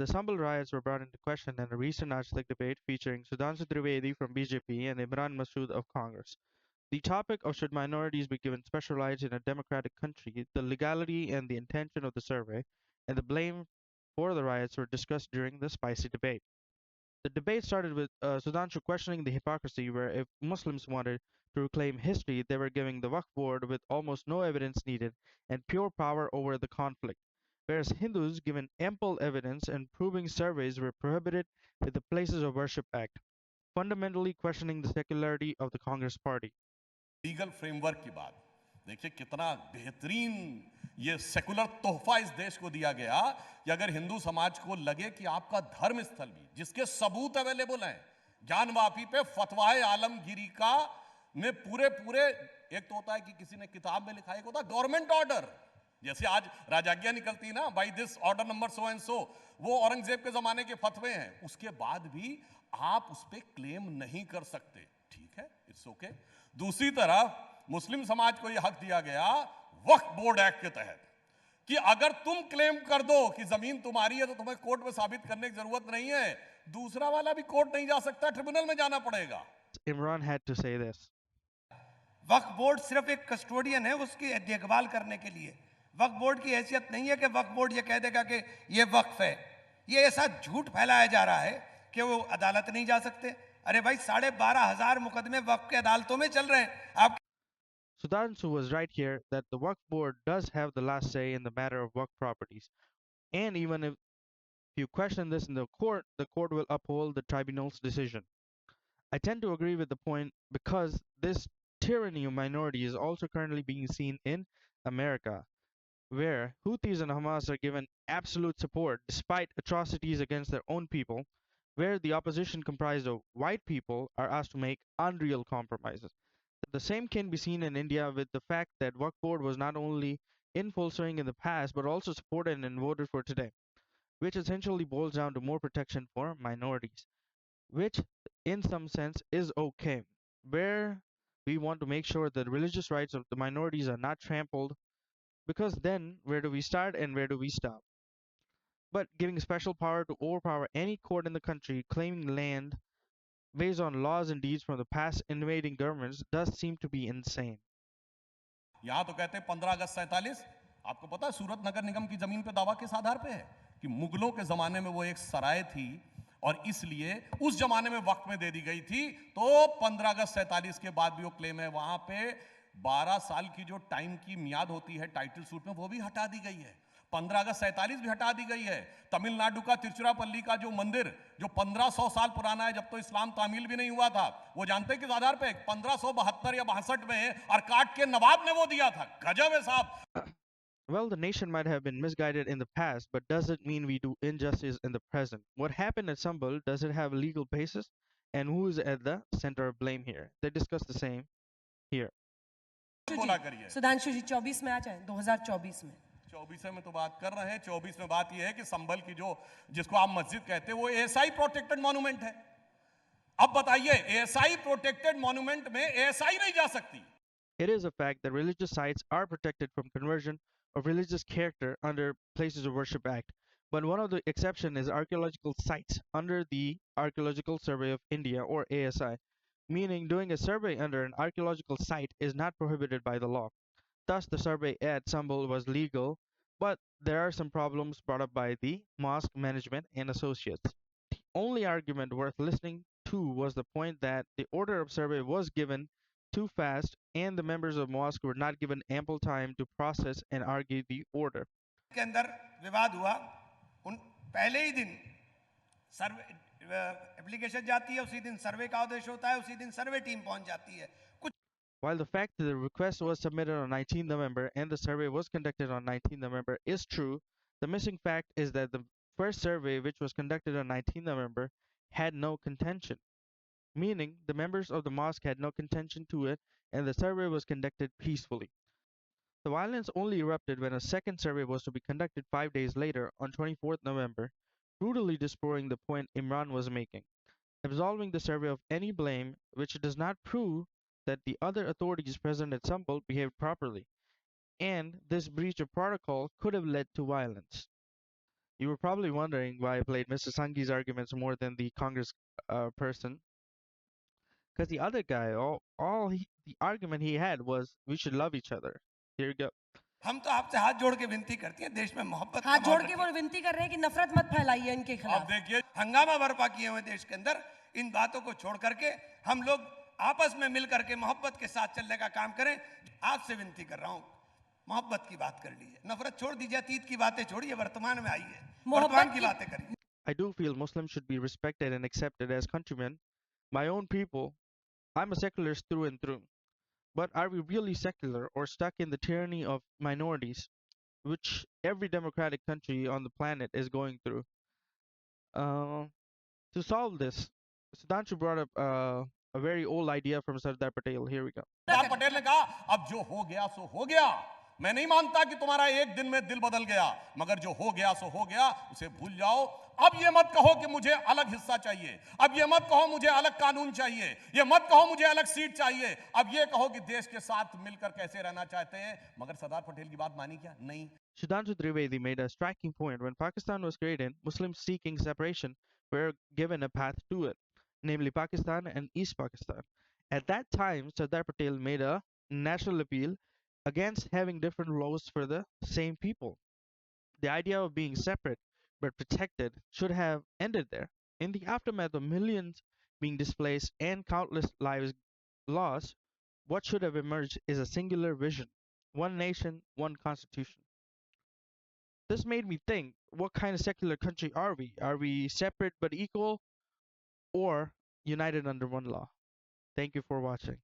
The Sambal riots were brought into question in a recent Ajtak debate featuring Sudhanshu Trivedi from BJP and Imran Masood of Congress. The topic of should minorities be given special rights in a democratic country, the legality and the intention of the survey, and the blame for the riots were discussed during the spicy debate. The debate started with Sudhanshu questioning the hypocrisy where if Muslims wanted to reclaim history, they were giving the Waqf board with almost no evidence needed and pure power over the conflict, whereas Hindus, given ample evidence and proving surveys, were prohibited with the Places of Worship Act, fundamentally questioning the secularity of the Congress party. Legal framework की बात देखिए कितना बेहतरीन ये secular तोहफा इस देश को दिया गया कि अगर हिंदू समाज को लगे कि आपका धर्म स्थल भी जिसके सबूत अवेलेबल हैं ज्ञानवापी पे फतवाए आलमगीरी का में पूरे पूरे एक तो होता है कि किसी ने किताब में लिखा है, एक होता है गवर्नमेंट ऑर्डर, जैसे आज राजाज्ञा निकलती है ना, by this order number so and so, वो औरंगजेब के जमाने के फतवे हैं, उसके बाद भी आप उस पर क्लेम नहीं कर सकते, ठीक है, इट्स ओके। दूसरी तरफ मुस्लिम समाज को यह हक दिया गया वक्फ बोर्ड एक्ट के तहत कि अगर तुम क्लेम कर दो कि जमीन तुम्हारी है तो तुम्हें कोर्ट में साबित करने की जरूरत नहीं है, दूसरा वाला भी कोर्ट नहीं जा सकता, ट्रिब्यूनल में जाना पड़ेगा। Imran had to say this. Waqf board सिर्फ एक कस्टोडियन है उसकी देखभाल करने के लिए। वक्फ बोर्ड की हैसियत नहीं है कि वक्फ बोर्ड ये कह देगा कि ये वक्फ है। ये ऐसा झूठ फैलाया जा रहा है कि वो अदालत नहीं जा सकते। अरे भाई 12,500 मुकदमे वक्फ के अदालतों में चल रहे हैं। आप Sudhanshu was right here that the Waqf board does have the last say in the matter of Waqf properties, and even if you question this in the court will uphold the tribunal's decision. I tend to agree with the point because this tyranny of minority is also currently being seen in America, where Houthis and Hamas are given absolute support despite atrocities against their own people, where the opposition comprised of white people are asked to make unreal compromises. The same can be seen in India with the fact that Waqf board was not only in full swing in the past but also supported and voted for today, which essentially boils down to more protection for minorities, which in some sense is okay, where we want to make sure that religious rights of the minorities are not trampled, because then where do we start and where do we stop? But giving special power to overpower any court in the country claiming land based on laws and deeds from the past invading governments does seem to be insane. यहां तो कहते हैं 15 अगस्त 47, आपको पता है सूरत नगर निगम की जमीन पे दावा किस आधार पे है कि मुगलों के जमाने में वो एक सराय थी और इसलिए उस जमाने में वक्त में दे दी गई थी, तो 15 अगस्त 47 के बाद भी वो क्लेम है, वहां पे 12 साल की जो टाइम की मियाद होती है टाइटल सूट में वो भी हटा दी गई है, 15 अगस्त 47 भी हटा दी गई है। तमिलनाडु का तिरुचिरापल्ली का जो मंदिर जो 1500 साल पुराना है, जब तो इस्लाम तामील भी नहीं हुआ था, वो जानते हैं किस आधार पे? 1572 या 62 में अरकाट के नवाब ने वो दिया था। गजब है साहब। Well, the nation might have been misguided in the past, but does it mean we do injustice in the present? What happened at Sambal, does it have a legal basis? And who is at the center of blame here? They discuss the same here. बोला करिए सुधांशु जी 24 में आ जाए, 2024 में 24 में तो बात कर रहे हैं। 24 में बात यह है कि संभल की जो जिसको आप मस्जिद कहते हैं वो एएसआई प्रोटेक्टेड मॉन्यूमेंट है। अब बताइए एएसआई प्रोटेक्टेड मॉन्यूमेंट में एएसआई नहीं जा सकती। It is a fact that religious sites are protected from conversion of religious character under Places of Worship Act, but one of the exception is archaeological sites under the Archaeological Survey of India or ASI, meaning doing a survey under an archaeological site is not prohibited by the law. Thus, the survey at Sambal was legal, but there are some problems brought up by the mosque management and associates. The only argument worth listening to was the point that the order of survey was given too fast and the members of mosque were not given ample time to process and argue the order. के अंदर विवाद हुआ, उन पहले ही दिन सर्वे application जाती है, उसी दिन सर्वे का आदेश होता है, उसी दिन सर्वे टीम पहुंच जाती है। While the fact that the request was submitted on 19 November and the survey was conducted on 19 November is true, the missing fact is that the first survey, which was conducted on 19 November, had no contention, meaning the members of the mosque had no contention to it and the survey was conducted peacefully. The violence only erupted when a second survey was to be conducted 5 days later on 24th November, brutally disproving the point Imran was making, absolving the survey of any blame, which does not prove that the other authorities present at Sambal behaved properly, and this breach of protocol could have led to violence. You were probably wondering why I played Mr. Sanghi's arguments more than the Congress person, because the other guy, the argument he had was we should love each other. Here you go. हम तो आपसे हाथ जोड़ के विनती करती हैं, देश में मोहब्बत का हाथ जोड़ माहौल के रखिए। वो विनती कर रहे हैं कि नफरत मत फैलाइए इनके अब खिलाफ। देखिए हंगामा बर्पा किए हुए देश के अंदर इन बातों को छोड़ करके हम लोग आपस में मिल करके मोहब्बत के साथ चलने का काम करें। आपसे विनती कर रहा हूं, मोहब्बत की बात कर लीजिए, नफरत छोड़ दीजिए, अतीत की बातें छोड़िए, वर्तमान में आइए, वर्तमान की बातें करिए। I do feel Muslims should be respected and accepted as countrymen, my own people. I'm a secularist through and through. But are we really secular or stuck in the tyranny of minorities, which every democratic country on the planet is going through? Uh, to solve this, Sudhanshu brought up a very old idea from Sardar Patel. Here we go. Sardar Patel ने कहा अब जो हो गया सो हो गया। मैं नहीं मानता कि तुम्हारा एक दिन में दिल बदल गया, मगर जो हो गया सो हो गया, उसे भूल जाओ। अब ये मत कहो कि मुझे अलग हिस्सा चाहिए, अब ये मत कहो मुझे अलग कानून चाहिए, ये मत कहो मुझे अलग सीट चाहिए, अब ये कहो कि देश के साथ मिलकर कैसे रहना चाहते हैं। मगर सरदार पटेल की बात मानी क्या? नहीं। Sudhanshu Trivedi made a striking point. When Pakistan was created, Muslims seeking separation were given a path to it, namely Pakistan and East Pakistan. At that time, Sardar Patel made a national appeal against having different laws for the same people. The idea of being separate but protected should have ended there. In the aftermath of millions being displaced and countless lives lost, what should have emerged is a singular vision: one nation, one constitution. This made me think, what kind of secular country are we? Are we separate but equal, or united under one law? Thank you for watching.